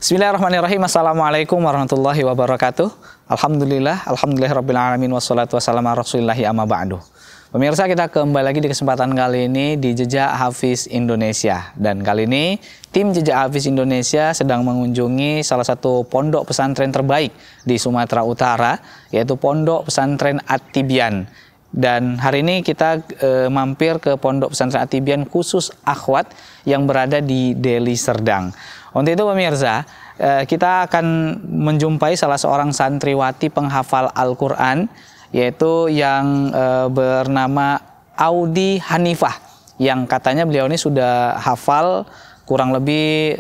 Bismillahirrahmanirrahim. Assalamualaikum warahmatullahi wabarakatuh. Alhamdulillahirrabbilalamin. Wassalatu wassalamu ala rasulillahi amma ba'du. Pemirsa, kita kembali lagi di kesempatan kali ini di Jejak Hafiz Indonesia. Dan kali ini tim Jejak Hafiz Indonesia sedang mengunjungi salah satu pondok pesantren terbaik di Sumatera Utara, yaitu Pondok Pesantren At-Tibyan. Dan hari ini kita mampir ke Pondok Pesantren At-Tibyan khusus akhwat yang berada di Deli Serdang. Untuk itu pemirsa, kita akan menjumpai salah seorang santriwati penghafal Al-Quran, yaitu yang bernama Audi Hanifah, yang katanya beliau ini sudah hafal kurang lebih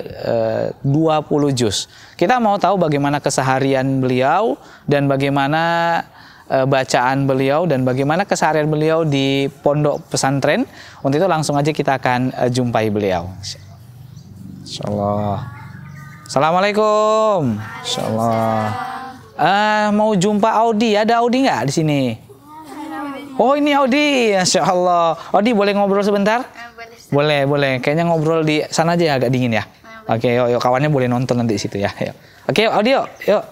20 juz. Kita mau tahu bagaimana keseharian beliau dan bagaimana bacaan beliau dan bagaimana keseharian beliau di pondok pesantren. Untuk itu langsung aja kita akan jumpai beliau. Insyaallah. Assalamualaikum. Insyaallah. Mau jumpa Audi, ada Audi nggak di sini? Oh, ini Audi, Masya Allah. Audi, boleh ngobrol sebentar? Boleh, boleh. Kayaknya ngobrol di sana aja ya, agak dingin ya. Oke, yuk, kawannya boleh nonton nanti di situ ya. Yuk. Oke, Audi, yuk.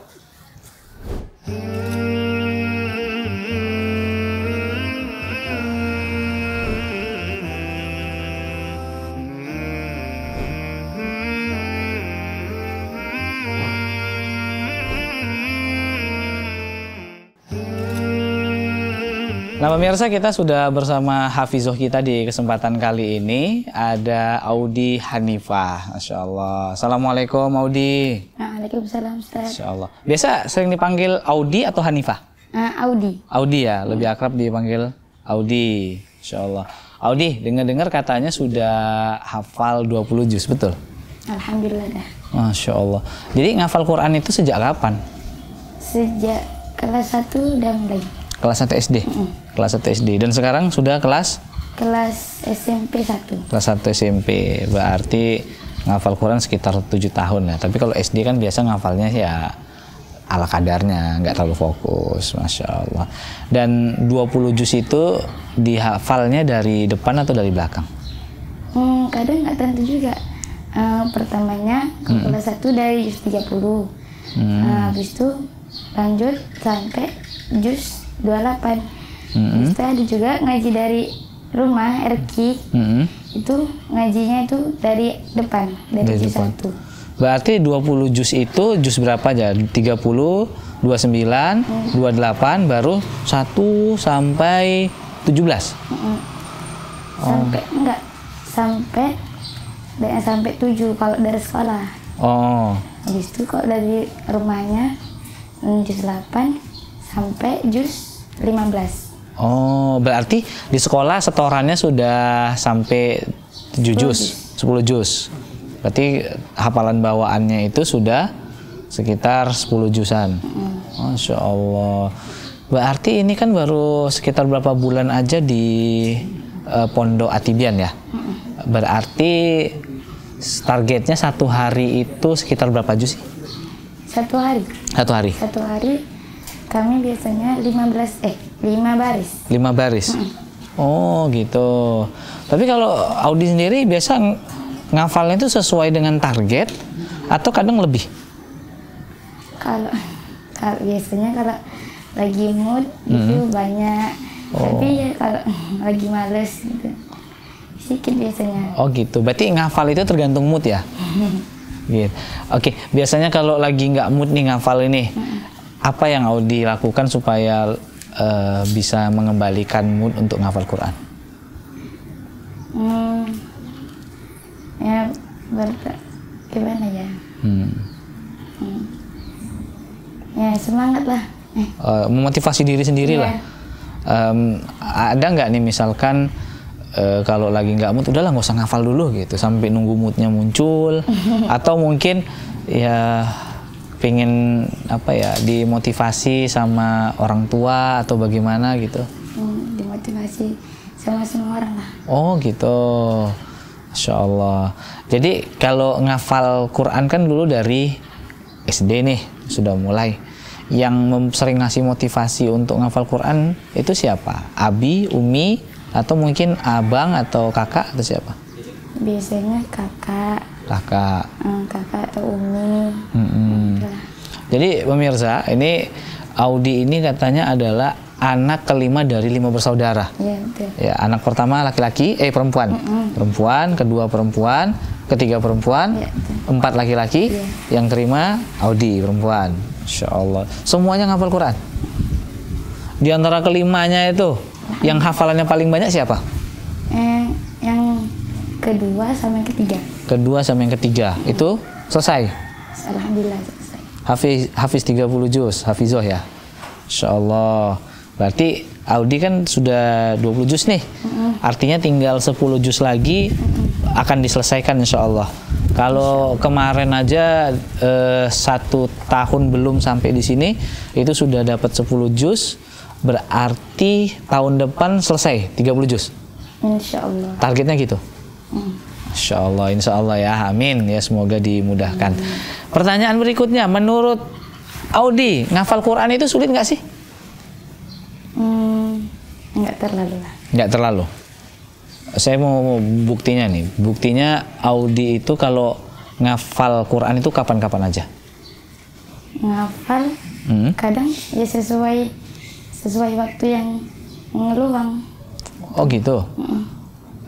Nah pemirsa, kita sudah bersama Hafizoh kita di kesempatan kali ini. Ada Audi Hanifah, Masya Allah. Assalamualaikum Audi. Waalaikumsalam Ustaz. Masya Allah. Biasa sering dipanggil Audi atau Hanifah? Audi. Audi ya, lebih akrab dipanggil Audi. Masya Allah. Audi, dengar-dengar katanya sudah hafal 20 juz, betul? Alhamdulillah dah. Masya Allah. Jadi ngafal Quran itu sejak kapan? Sejak kelas 1 udah mulai. Kelas 1 SD? Kelas 1 SD. Dan sekarang sudah kelas? Kelas SMP 1. Kelas 1 SMP. Berarti ngafal Quran sekitar 7 tahun ya. Tapi kalau SD kan biasa ngafalnya ya ala kadarnya, nggak terlalu fokus. Masya Allah. Dan 20 juz itu dihafalnya dari depan atau dari belakang? Kadang nggak tentu juga. Pertamanya ke kelas 1 dari juz 30. Habis itu lanjut sampai juz 28. Terus ada juga ngaji dari rumah RQ. Itu ngajinya itu dari depan, dari juz 1. Berarti 20 juz itu juz berapa aja? 30, 29, 28 baru 1 sampai 17. Sampai enggak sampai 7 kalau dari sekolah. Habis itu kalau dari rumahnya juz 8 sampai juz 15. Berarti di sekolah setorannya sudah sampai 7 juz, 10 juz. Berarti hafalan bawaannya itu sudah sekitar 10 juzan. Masya Allah. Berarti ini kan baru sekitar berapa bulan aja di Pondok At-Tibyan ya? Berarti targetnya satu hari itu sekitar berapa juz sih? Satu hari. Satu hari? Satu hari kami biasanya 5 baris. 5 baris? Oh gitu. Tapi kalau Audi sendiri biasa ngafalnya itu sesuai dengan target atau kadang lebih? Kalau biasanya kalau lagi mood itu banyak. Tapi ya kalau lagi males gitu sedikit biasanya. Oh gitu. Berarti ngafal itu tergantung mood ya? Gitu. Oke. Biasanya kalau lagi nggak mood nih ngafal ini, apa yang Audi lakukan supaya bisa mengembalikan mood untuk ngafal Quran? Ya gimana ya? Ya semangat lah. Memotivasi diri sendiri lah. Ada nggak nih misalkan kalau lagi nggak mood, udahlah nggak usah ngafal dulu gitu sampai nunggu moodnya muncul, atau mungkin ya pengen apa ya, dimotivasi sama orang tua atau bagaimana gitu? Dimotivasi sama semua orang lah. Oh gitu. Masya Allah. Jadi kalau ngafal Quran kan dulu dari SD nih sudah mulai. Yang sering ngasih motivasi untuk ngafal Quran itu siapa? Abi, Umi, atau mungkin abang atau kakak atau siapa? Biasanya kakak. Kakak. Kakak atau Umi. Jadi pemirsa, ini Audi ini katanya adalah anak kelima dari 5 bersaudara. Iya, betul. Ya, anak pertama laki-laki, perempuan. Perempuan, kedua perempuan, ketiga perempuan, Ya, 4 laki-laki, Ya. yang kelima Audi perempuan. Masya Allah. Semuanya ngafal Quran. Di antara kelimanya itu, yang hafalannya paling banyak siapa? Yang kedua sama yang ketiga. Kedua sama yang ketiga. Itu selesai. Alhamdulillah selesai. Hafiz 30 juz, hafizoh ya. Masya Allah. Berarti Audi kan sudah 20 juz nih. Artinya tinggal 10 juz lagi akan diselesaikan insya Allah. Kalau kemarin aja 1 tahun belum sampai di sini, itu sudah dapat 10 juz, berarti tahun depan selesai 30 juz. Insya Allah. Targetnya gitu. Insya Allah ya, amin ya, semoga dimudahkan. Pertanyaan berikutnya, menurut Audi, ngafal Quran itu sulit nggak sih? Nggak terlalu lah. Nggak terlalu. Saya mau buktinya nih. Buktinya Audi itu kalau ngafal Quran itu kapan-kapan aja? Ngafal kadang ya sesuai waktu yang ngeluang. Oh gitu.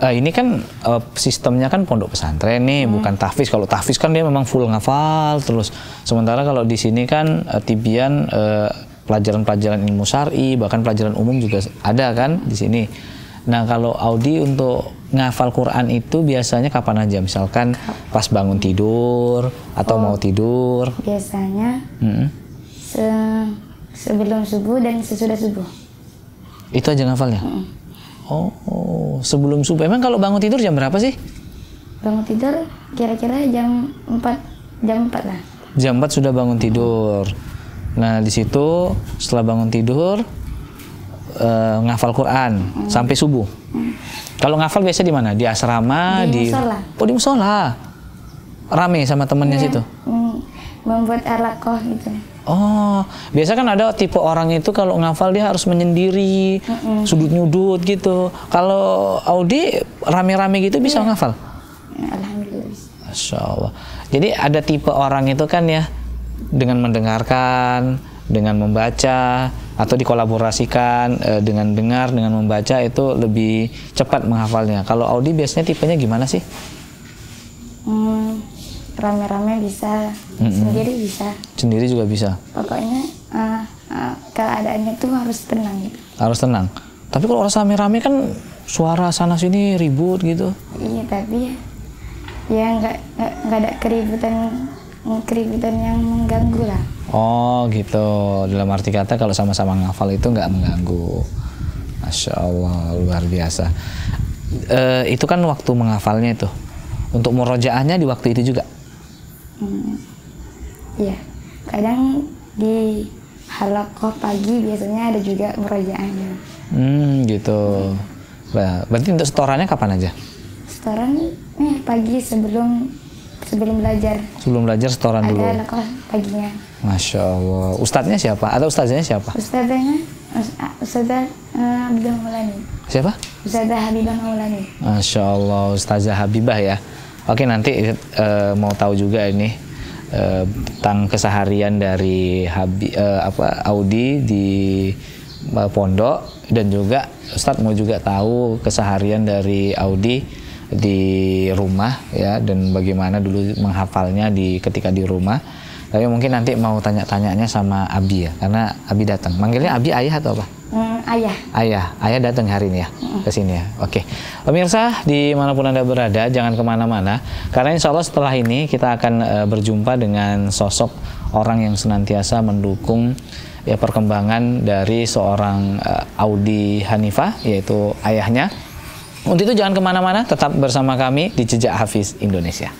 Ini kan sistemnya kan pondok pesantren nih, bukan tahfiz. Kalau tahfiz kan dia memang full ngafal terus. Sementara kalau di sini kan tibian pelajaran-pelajaran ilmu syar'i, bahkan pelajaran umum juga ada kan di sini. Nah, kalau Audi untuk ngafal Quran itu biasanya kapan aja? Misalkan pas bangun tidur atau mau tidur? Biasanya sebelum subuh dan sesudah subuh. Itu aja ngafalnya? Oh, sebelum subuh. Emang kalau bangun tidur jam berapa sih? Bangun tidur kira-kira jam 4 lah. Jam 4 sudah bangun tidur. Nah, di situ setelah bangun tidur ngafal Quran sampai subuh. Kalau ngafal biasa di mana? Di asrama, Di musola. Oh, di musola. Rame sama temennya situ. Membuat alakoh gitu. Oh, biasa kan ada tipe orang itu kalau ngafal dia harus menyendiri, sudut nyudut gitu. Kalau Audi rame-rame gitu bisa ngafal? Alhamdulillah. Masya Allah. Jadi ada tipe orang itu kan ya, dengan mendengarkan, dengan membaca, atau dikolaborasikan dengan dengar, dengan membaca itu lebih cepat menghafalnya. Kalau Audi biasanya tipenya gimana sih? Rame-rame bisa, sendiri bisa. Sendiri juga bisa. Pokoknya keadaannya tuh harus tenang gitu. Harus tenang. Tapi kalau orang rame-rame kan suara sana sini ribut gitu. Iya, tapi ya nggak ada keributan yang mengganggu lah. Oh gitu. Dalam arti kata kalau sama-sama ngafal itu nggak mengganggu. Masya Allah, luar biasa. Itu kan waktu menghafalnya itu. Untuk murojaahnya di waktu itu juga? Iya. Kadang di halakoh pagi biasanya ada juga murojaahnya. Gitu. Berarti untuk setorannya kapan aja? Setoran pagi sebelum belajar. Sebelum belajar setoran dulu. Ada halakoh paginya. Masya Allah. Ustadznya siapa? Atau ustazanya siapa? Ustazah Habibah Maulani. Siapa? Ustazah Habibah Maulani. Masya Allah, Ustazah Habibah ya. Oke, nanti mau tahu juga ini tentang keseharian dari Audi di pondok, dan juga Ustadz mau juga tahu keseharian dari Audi di rumah ya, dan bagaimana dulu menghafalnya ketika di rumah. Tapi mungkin nanti mau tanya-tanyanya sama Abi ya, karena Abi datang. Manggilnya Abi ayah atau apa? Ayah. Ayah datang hari ini ya ke sini ya. Oke. Pemirsa dimanapun Anda berada, jangan kemana-mana, karena insya Allah setelah ini kita akan berjumpa dengan sosok orang yang senantiasa mendukung ya perkembangan dari seorang Audi Hanifah, yaitu ayahnya. Untuk itu jangan kemana-mana, tetap bersama kami di Jejak Hafiz Indonesia.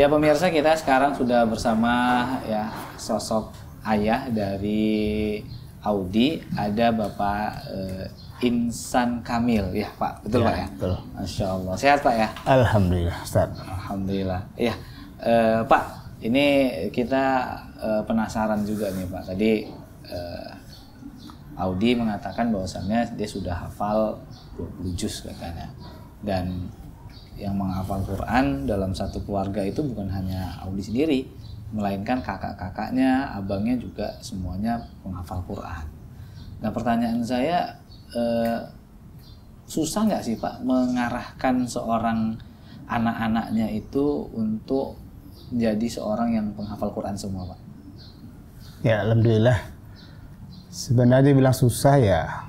Ya pemirsa, kita sekarang sudah bersama ya sosok ayah dari Audi, ada Bapak Insan Kamil, ya Pak, betul ya, Pak ya? Betul. Masya Allah, sehat Pak ya? Alhamdulillah, Ustaz. Alhamdulillah. Iya, Pak, ini kita penasaran juga nih Pak. Tadi Audi mengatakan bahwasannya dia sudah hafal 20 juz katanya, dan yang menghafal Quran dalam satu keluarga itu bukan hanya Audi sendiri, melainkan kakak-kakaknya, abangnya juga semuanya menghafal Quran. Nah pertanyaan saya, susah nggak sih Pak mengarahkan seorang anak-anaknya itu untuk menjadi seorang yang penghafal Quran semua Pak? Ya Alhamdulillah. Sebenarnya bilang susah ya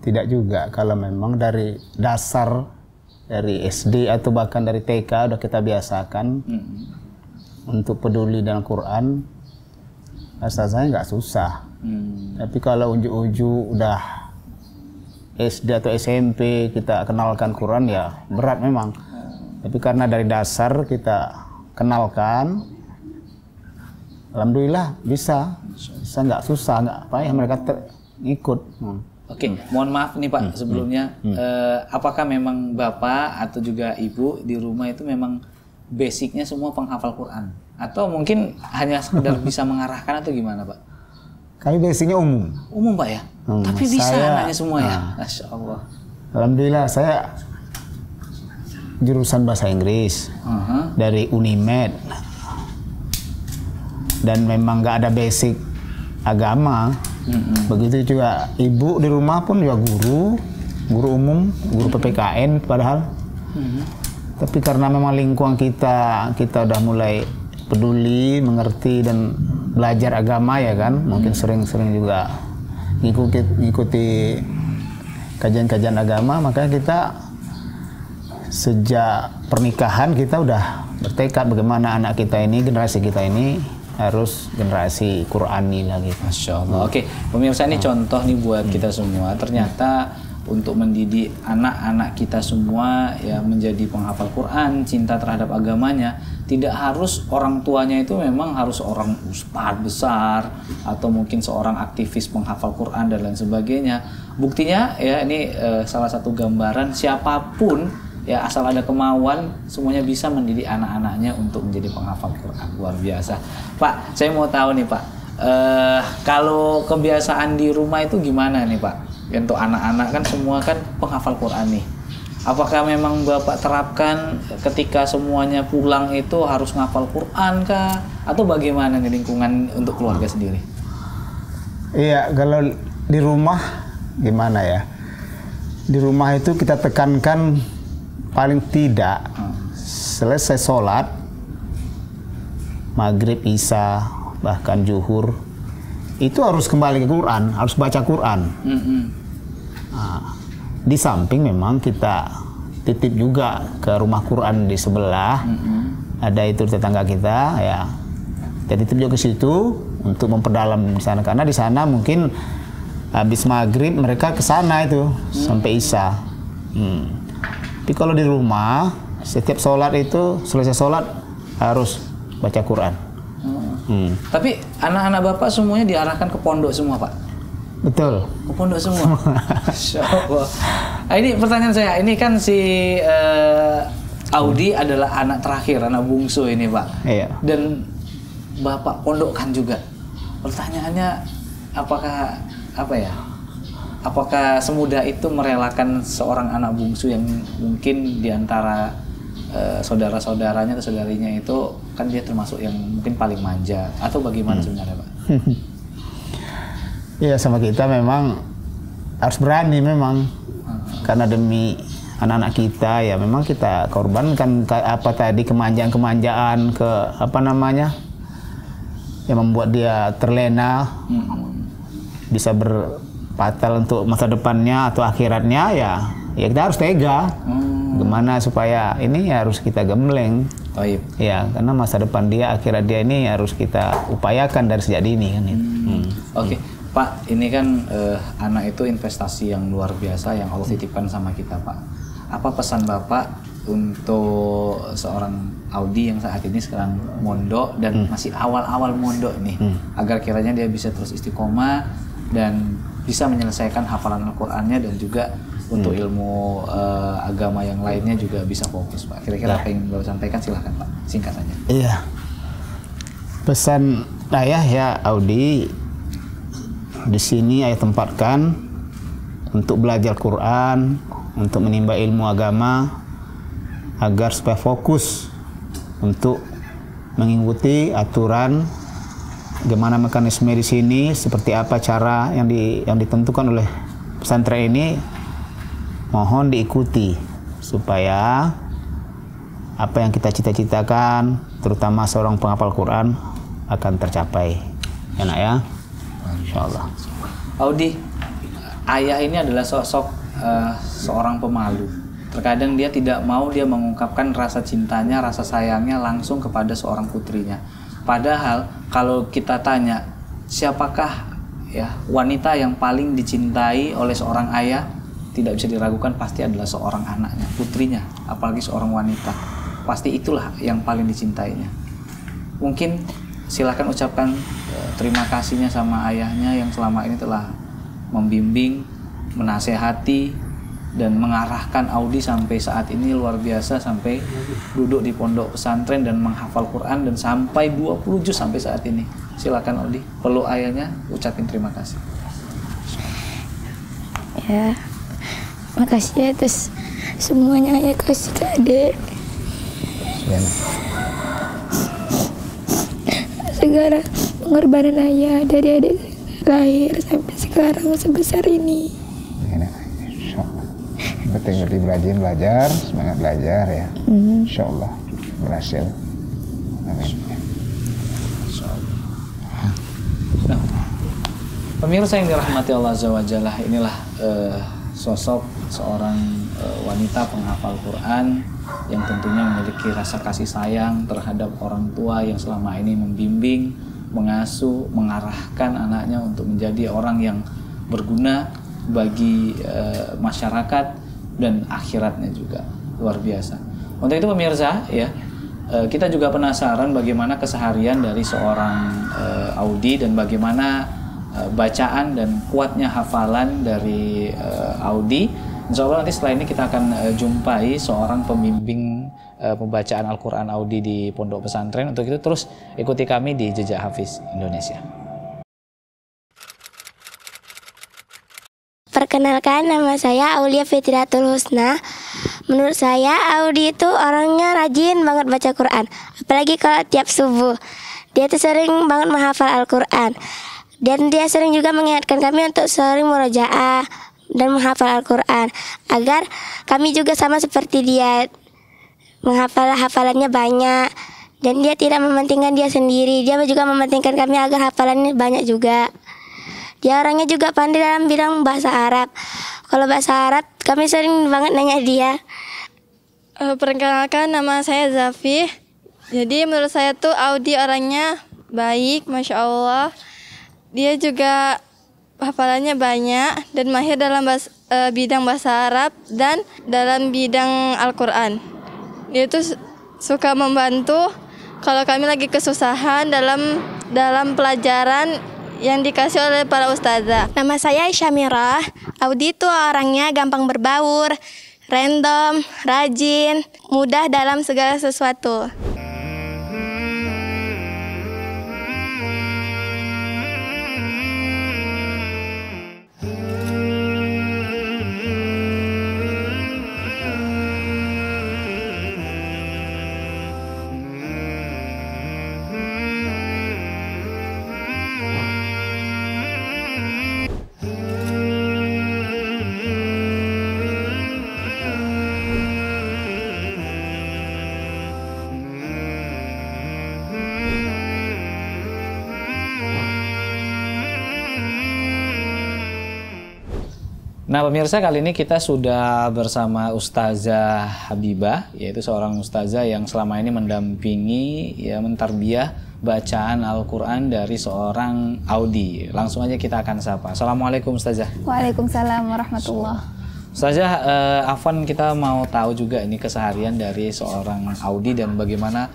tidak juga, kalau memang dari dasar, dari SD atau bahkan dari TK udah kita biasakan untuk peduli dengan Quran, rasanya nggak susah. Tapi kalau ujuk-ujuk udah SD atau SMP kita kenalkan Quran ya berat memang. Tapi karena dari dasar kita kenalkan, alhamdulillah bisa nggak susah, nggak apa ya, mereka ikut. Oke, mohon maaf nih Pak sebelumnya, apakah memang Bapak atau juga Ibu di rumah itu memang basicnya semua penghafal Quran? Atau mungkin hanya sekedar bisa mengarahkan atau gimana Pak? Kami basicnya umum. Umum Pak ya? Tapi bisa anaknya semua ya? Masya Allah. Alhamdulillah, saya jurusan bahasa Inggris dari Unimed. Dan memang nggak ada basic agama. Begitu juga ibu di rumah pun juga guru umum, guru PPKN padahal. Tapi karena memang lingkungan kita udah mulai peduli, mengerti dan belajar agama ya kan, mungkin sering-sering juga ngikuti kajian-kajian agama, makanya kita sejak pernikahan kita udah bertekad bagaimana anak kita ini, generasi kita ini harus generasi Qurani lagi. Masya Allah. Oke, pemirsa, ini contoh nih buat kita semua. Ternyata untuk mendidik anak-anak kita semua ya menjadi penghafal Quran, cinta terhadap agamanya, tidak harus orang tuanya itu memang harus orang ustadz besar atau mungkin seorang aktivis penghafal Quran dan lain sebagainya. Buktinya ya ini salah satu gambaran, siapapun ya asal ada kemauan semuanya bisa mendidik anak-anaknya untuk menjadi penghafal Quran. Luar biasa. Pak, saya mau tahu nih Pak, kalau kebiasaan di rumah itu gimana nih Pak? Untuk anak-anak kan semua kan penghafal Quran nih. Apakah memang Bapak terapkan ketika semuanya pulang itu harus ngafal Quran kah? Atau bagaimana nih lingkungan untuk keluarga sendiri? Iya, kalau di rumah gimana ya? Di rumah itu kita tekankan paling tidak selesai sholat, maghrib, isya, bahkan zuhur, itu harus kembali ke Quran, harus baca Quran. Nah, di samping memang kita titip juga ke rumah Quran di sebelah, ada itu tetangga kita ya, kita titip juga ke situ untuk memperdalam di sana, karena di sana mungkin habis maghrib mereka ke sana itu sampai isya. Tapi kalau di rumah setiap sholat itu selesai sholat harus baca Quran. Tapi anak-anak Bapak semuanya diarahkan ke pondok semua Pak? Betul. Ke pondok semua? Masya Allah. Nah, ini pertanyaan saya, ini kan si Audi adalah anak terakhir, anak bungsu ini Pak. Iya. Dan Bapak pondokkan juga. Pertanyaannya apakah apakah semudah itu merelakan seorang anak bungsu yang mungkin diantara saudara-saudaranya atau saudarinya itu kan dia termasuk yang mungkin paling manja, atau bagaimana sebenarnya Pak? Iya, sama kita memang harus berani memang, karena demi anak-anak kita ya memang kita korbankan apa tadi, kemanjaan-kemanjaan ke apa namanya yang membuat dia terlena, bisa berpatal untuk masa depannya atau akhiratnya ya kita harus tega. Gimana supaya ini harus kita gembleng. Taib. Ya, karena masa depan dia, akhirat dia ini harus kita upayakan dari sejak dini kan itu. Oke. Pak, ini kan anak itu investasi yang luar biasa yang Allah titipkan sama kita Pak. Apa pesan Bapak untuk seorang Audi yang saat ini sekarang mondok dan masih awal-awal mondok nih, agar kiranya dia bisa terus istiqomah dan bisa menyelesaikan hafalan Al-Qur'annya dan juga untuk ilmu agama yang lainnya juga bisa fokus, Pak. Kira-kira apa yang Bapak sampaikan, silahkan Pak, singkat saja. Iya. Pesan ayah ya Audi, di sini ayah tempatkan untuk belajar Quran, untuk menimba ilmu agama, agar supaya fokus untuk mengikuti aturan bagaimana mekanisme di sini, seperti apa cara yang ditentukan oleh pesantren ini, mohon diikuti supaya apa yang kita cita-citakan, terutama seorang penghafal Quran, akan tercapai. Ya nak ya? Insyaallah. Audi, ayah ini adalah sosok seorang pemalu. Terkadang dia tidak mau dia mengungkapkan rasa cintanya, rasa sayangnya langsung kepada seorang putrinya. Padahal kalau kita tanya, siapakah ya wanita yang paling dicintai oleh seorang ayah, tidak bisa diragukan pasti adalah seorang anaknya, putrinya, apalagi seorang wanita. Pasti itulah yang paling dicintainya. Mungkin silakan ucapkan terima kasihnya sama ayahnya yang selama ini telah membimbing, menasehati, dan mengarahkan Audi sampai saat ini luar biasa, sampai duduk di pondok pesantren dan menghafal Quran dan sampai 20 juz sampai saat ini. Silakan Audi, peluk ayahnya, ucapin terima kasih. Ya, makasih atas semuanya ayah kasih ke adik. Segala pengorbanan ayah dari adik lahir sampai sekarang sebesar ini. Betul-betul belajar, semangat belajar ya. Insyaallah berhasil. Amin. Nah, pemirsa yang dirahmati Allah Azza wa Jalla, inilah sosok seorang wanita penghafal Quran yang tentunya memiliki rasa kasih sayang terhadap orang tua yang selama ini membimbing, mengasuh, mengarahkan anaknya untuk menjadi orang yang berguna bagi masyarakat dan akhiratnya juga. Luar biasa. Untuk itu pemirsa ya, kita juga penasaran bagaimana keseharian dari seorang Audi dan bagaimana bacaan dan kuatnya hafalan dari Audi. Insya Allah nanti setelah ini kita akan jumpai seorang pembimbing pembacaan Al-Quran Audi di Pondok Pesantren. Untuk itu terus ikuti kami di Jejak Hafiz Indonesia. Perkenalkan, nama saya Aulia Fitriatul Husna. Menurut saya Audi itu orangnya rajin banget baca Quran, apalagi kalau tiap subuh. Dia tuh sering banget menghafal Al-Quran. Dan dia sering juga mengingatkan kami untuk sering murojaah dan menghafal Al-Quran, agar kami juga sama seperti dia, menghafal hafalannya banyak. Dan dia tidak mementingkan dia sendiri, dia juga mementingkan kami agar hafalannya banyak juga. Dia orangnya juga pandai dalam bidang bahasa Arab. Kalau bahasa Arab, kami sering banget nanya dia. Perkenalkan, nama saya Zafi. Jadi menurut saya tuh Audi orangnya baik, Masya Allah. Dia juga hafalannya banyak dan mahir dalam bidang bahasa Arab dan dalam bidang Al-Quran. Dia tuh suka membantu kalau kami lagi kesusahan dalam pelajaran yang dikasih oleh para ustazah. Nama saya Syamirah. Audi itu orangnya gampang berbaur, random, rajin, mudah dalam segala sesuatu. Nah pemirsa, kali ini kita sudah bersama Ustazah Habibah, yaitu seorang ustazah yang selama ini mendampingi, ya, mentarbiyah bacaan Al-Quran dari seorang Audi. Langsung aja kita akan sapa. Assalamualaikum Ustazah. Waalaikumsalam warahmatullahi. Ustazah, Afwan, kita mau tahu juga ini keseharian dari seorang Audi dan bagaimana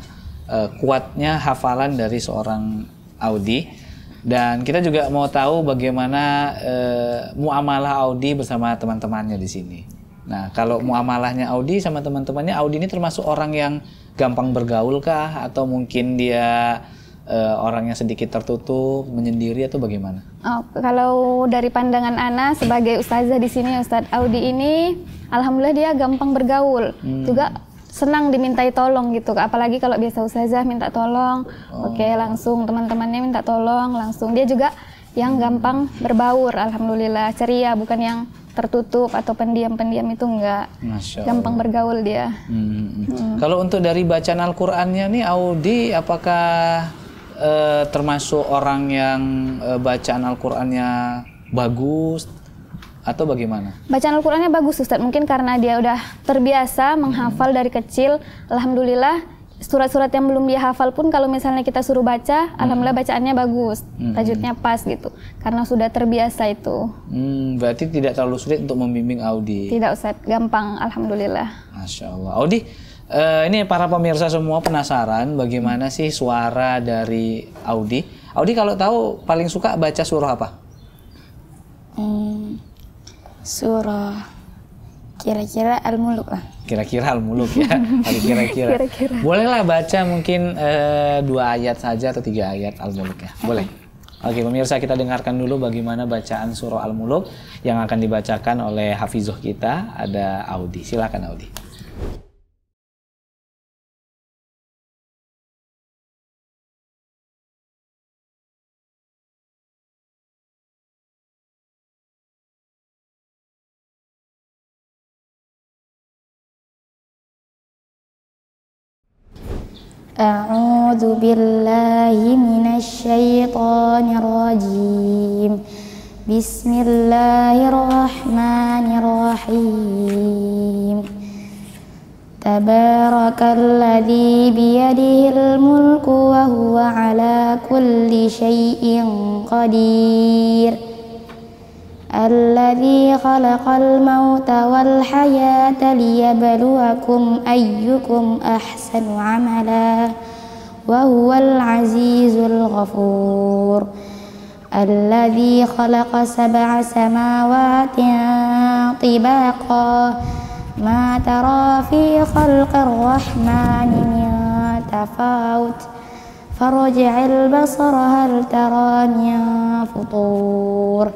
kuatnya hafalan dari seorang Audi. Dan kita juga mau tahu bagaimana muamalah Audi bersama teman-temannya di sini. Nah, kalau muamalahnya Audi sama teman-temannya, Audi ini termasuk orang yang gampang bergaul kah? Atau mungkin dia orangnya sedikit tertutup, menyendiri atau bagaimana? Oh, kalau dari pandangan Ana sebagai ustazah di sini, Ustadz Audi ini alhamdulillah dia gampang bergaul. Juga senang dimintai tolong gitu. Apalagi kalau biasa ustazah minta tolong, oke, langsung teman-temannya minta tolong, langsung. Dia juga yang gampang berbaur, alhamdulillah, ceria, bukan yang tertutup atau pendiam-pendiam, itu enggak. Gampang bergaul dia. Kalau untuk dari bacaan Al-Qur'annya nih Audi, apakah termasuk orang yang bacaan Al-Qur'annya bagus atau bagaimana? Bacaan Al-Qur'annya bagus, Ustadz. Mungkin karena dia udah terbiasa menghafal dari kecil. Alhamdulillah, surat-surat yang belum dia hafal pun kalau misalnya kita suruh baca, alhamdulillah bacaannya bagus, tajwidnya pas gitu. Karena sudah terbiasa itu. Berarti tidak terlalu sulit untuk membimbing Audi? Tidak, Ustadz. Gampang, alhamdulillah. Masya Allah. Audi, ini para pemirsa semua penasaran bagaimana sih suara dari Audi. Audi kalau tahu paling suka baca surah apa? Surah kira-kira Al-Muluk lah. Kira-kira Al-Muluk ya. Kira-kira. Bolehlah baca mungkin 2 ayat saja atau 3 ayat Al-Muluk ya. Boleh. Oke, pemirsa, kita dengarkan dulu bagaimana bacaan surah Al-Muluk yang akan dibacakan oleh hafizuh kita, ada Audi. Silakan Audi. A'udzu billahi minasy syaithanir rajim. Bismillahirrahmanirrahim. Tabarakalladzi biyadihil mulku wa huwa ala kulli syai'in qadir. Alladzi khalaqal mauta wal hayata liyabluwakum ayyukum ahsanu amala wa huwal azizul ghafur. Alladzi khalaqa sab'a samawati tibaqa ma tara fi khalqir rahmani min tafawut farji'il basara hal tara min futur.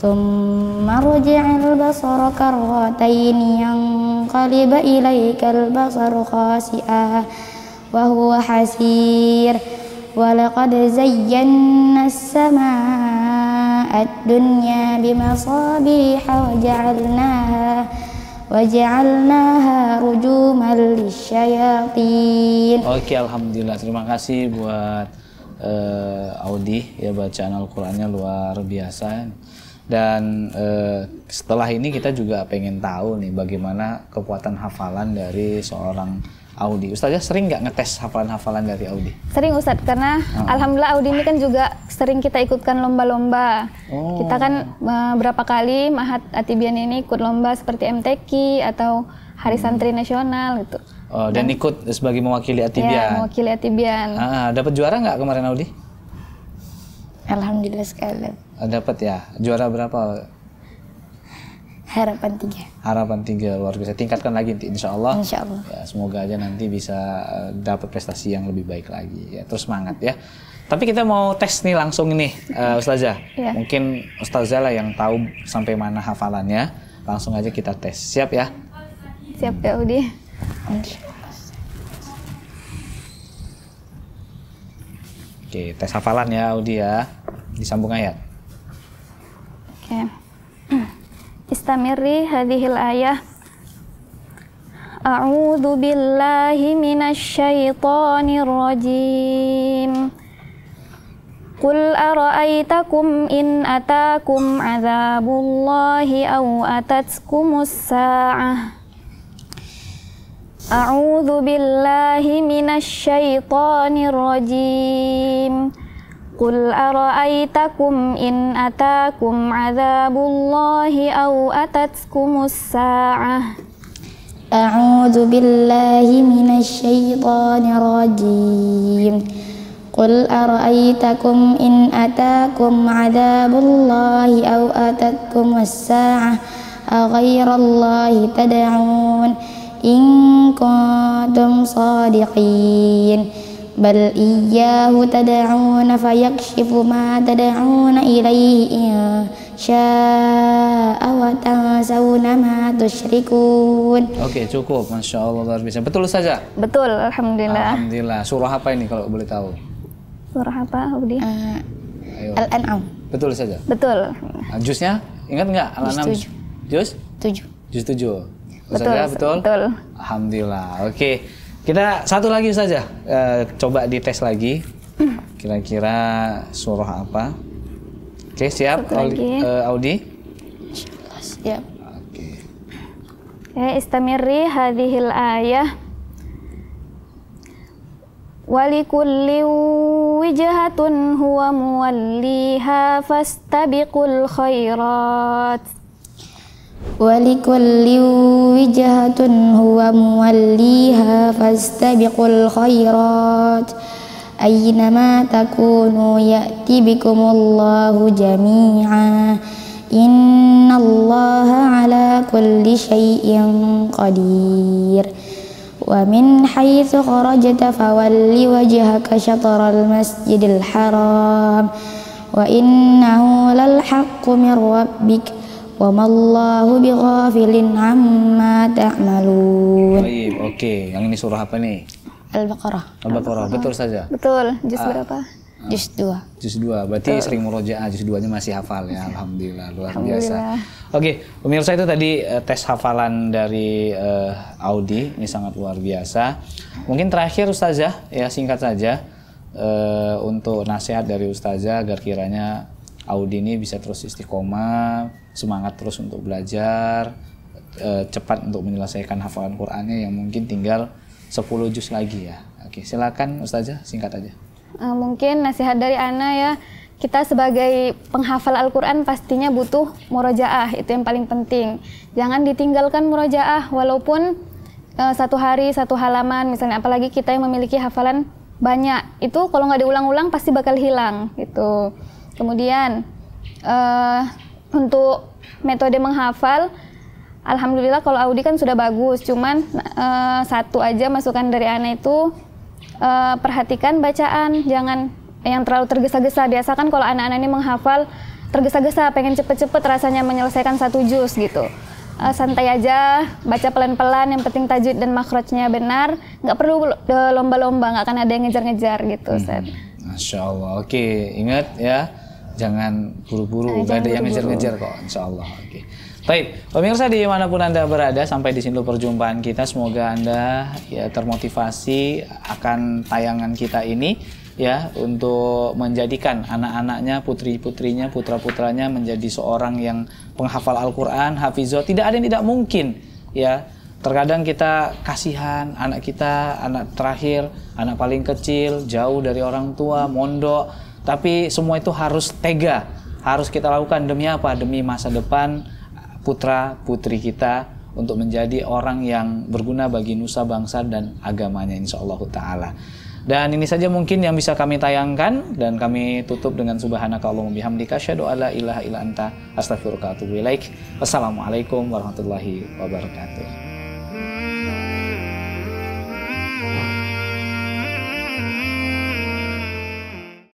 ثم ارجع البصر كرتين ينقلب إليك البصر خاسئا وهو حسير ولقد زينا السماء الدنيا بمصابيح وجعلناها رجوما للشياطين. Oke, alhamdulillah, terima kasih buat Audi ya, bacaan Al-Qur'annya luar biasa. Dan setelah ini kita juga pengen tahu nih bagaimana kekuatan hafalan dari seorang Audi. Ustazah sering nggak ngetes hafalan-hafalan dari Audi? Sering, Ustadz, karena alhamdulillah Audi ini kan juga sering kita ikutkan lomba-lomba. Kita kan berapa kali Mahat Atibian ini ikut lomba seperti MTQ atau Hari Santri Nasional gitu. Dan ikut sebagai mewakili Atibian? Ya, mewakili Atibian. Dapat juara nggak kemarin Audi? Alhamdulillah sekali. Dapat ya. Juara berapa? Harapan 3. Harapan 3, luar biasa. Tingkatkan lagi insya Allah. Insya Allah. Ya, semoga aja nanti bisa dapat prestasi yang lebih baik lagi. Ya, terus semangat ya. Tapi kita mau tes nih langsung nih, Ustazah. Ya. Mungkin Ustazah lah yang tahu sampai mana hafalannya. Langsung aja kita tes. Siap ya? Siap ya, Udi. Oke, tes hafalan ya, Audi ya. Disambung ayat. Oke. Istamiri hadhil ayah. A'udzu billahi minasy syaithanir rajim. Qul ara'aitakum in atakum 'adzabullahi aw atatkumus sa'ah. A'udzu billahi minasy syaithanir rajim. Qul ara'aitakum in atakum adzabullahi aw atatkumus sa'ah. A'udzu billahi minasy syaithanir rajim. Qul ara'aitakum in atakum adzabullahi aw atatkumus sa'ah aghairallahi tad'un in kuntum shadiqin. Bal iyyahu tad'una fayakshifu ma tad'una ilaihi in syaa wa tansawna ma tusyrikun. Oke, cukup. Masya Allah, luar biasa. Betul saja? Betul, alhamdulillah. Alhamdulillah. Surah apa ini kalau boleh tahu? Surah apa, Audi? Ayo. Al-An'am. Betul saja? Betul. Jusnya? Ingat nggak? Al-An'am. Jus? 7. Jus 7. Betul, Betul? betul. Alhamdulillah. Oke. Kita satu lagi saja. Coba dites lagi. Kira-kira surah apa? Oke, siap? Audi? Siap. Oke. Istamirri hadhil ayah. Walikulli wijhatun huwa muwalliha fastabiqul khairat. Walikulli wijhatun huwa muwalliha fastabiqul khairat. Aynama takunu ya'ti bikumullahu jami'a. Innallaha ala kulli syai'in qadir. Wa min haitsu kharajta fawalli wajhaka syatral masjidil haram. Wa innahu lal haqqu min rabbik. Wa mallahu bighafilin amma ta'malun. Baik, oke. Yang ini surah apa nih? Al-Baqarah. Al-Baqarah, betul saja. Betul, juz berapa? Juz 2. Juz 2, berarti sering murojaah, juz 2-nya masih hafal ya. Alhamdulillah, luar biasa. Oke, pemirsa, itu tadi tes hafalan dari Audi, ini sangat luar biasa. Mungkin terakhir Ustazah, ya singkat saja untuk nasihat dari Ustazah agar kiranya Audi ini bisa terus istiqomah, semangat terus untuk belajar, cepat untuk menyelesaikan hafalan Qur'annya yang mungkin tinggal 10 juz lagi ya. Oke, silakan Ustazah, singkat aja. Mungkin nasihat dari Ana ya, kita sebagai penghafal Al-Quran pastinya butuh murojaah, itu yang paling penting. Jangan ditinggalkan murojaah, walaupun satu hari satu halaman misalnya, apalagi kita yang memiliki hafalan banyak, itu kalau nggak diulang-ulang pasti bakal hilang gitu. Kemudian untuk metode menghafal, alhamdulillah kalau Audi kan sudah bagus, cuman satu aja masukan dari Ana itu, perhatikan bacaan, jangan yang terlalu tergesa-gesa. Biasa kan kalau anak-anak ini menghafal tergesa-gesa, pengen cepet-cepet rasanya menyelesaikan satu juz gitu. Santai aja, baca pelan-pelan, yang penting tajwid dan makhrajnya benar, nggak perlu lomba-lomba, nggak akan ada yang ngejar-ngejar gitu. Masya Allah. Oke, ingat ya, jangan buru-buru, nggak ada yang ngejar-ngejar kok, insya Allah. Oke. Baik, pemirsa dimanapun Anda berada, sampai di sini perjumpaan kita. Semoga Anda ya termotivasi akan tayangan kita ini ya, untuk menjadikan anak-anaknya, putri-putrinya, putra-putranya menjadi seorang yang penghafal Al-Quran, hafizah. Tidak ada yang tidak mungkin ya. Terkadang kita kasihan anak kita, anak terakhir, anak paling kecil, jauh dari orang tua, mondok. Tapi semua itu harus tega, harus kita lakukan demi apa? Demi masa depan putra putri kita, untuk menjadi orang yang berguna bagi nusa bangsa dan agamanya, insyaallah ta'ala. Dan ini saja mungkin yang bisa kami tayangkan, dan kami tutup dengan subhanakallahumma bihamdika asyhadu alla ilaha illa anta astaghfiruka wa atubu ilaik. Wassalamualaikum warahmatullahi wabarakatuh.